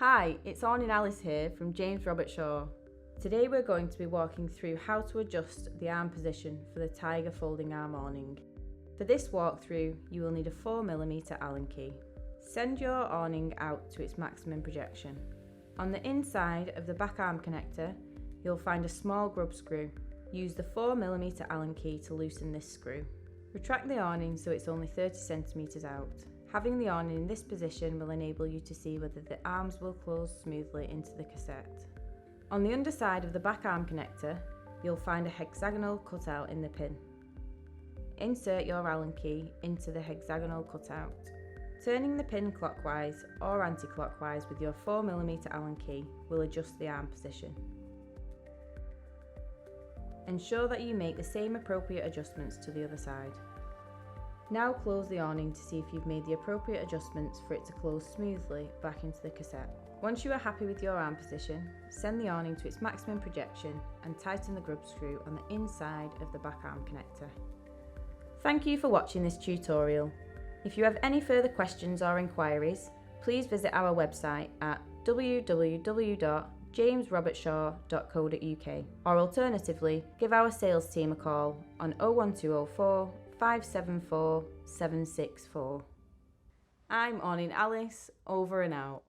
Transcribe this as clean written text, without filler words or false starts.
Hi, it's Awning Alice here from James Robert Shaw. Today we're going to be walking through how to adjust the arm position for the Tiger Folding-Arm Awning. For this walkthrough, you will need a 4mm Allen key. Send your awning out to its maximum projection. On the inside of the back arm connector, you'll find a small grub screw. Use the 4mm Allen key to loosen this screw. Retract the awning so it's only 30 cm out. Having the awning in this position will enable you to see whether the arms will close smoothly into the cassette. On the underside of the back arm connector, you'll find a hexagonal cutout in the pin. Insert your Allen key into the hexagonal cutout. Turning the pin clockwise or anti-clockwise with your 4mm Allen key will adjust the arm position. Ensure that you make the same appropriate adjustments to the other side. Now close the awning to see if you've made the appropriate adjustments for it to close smoothly back into the cassette. Once you are happy with your arm position, send the awning to its maximum projection and tighten the grub screw on the inside of the back arm connector. Thank you for watching this tutorial. If you have any further questions or inquiries, please visit our website at www.jamesrobertshaw.co.uk or alternatively, give our sales team a call on 01204 574 764. I'm Awning Alice, over and out.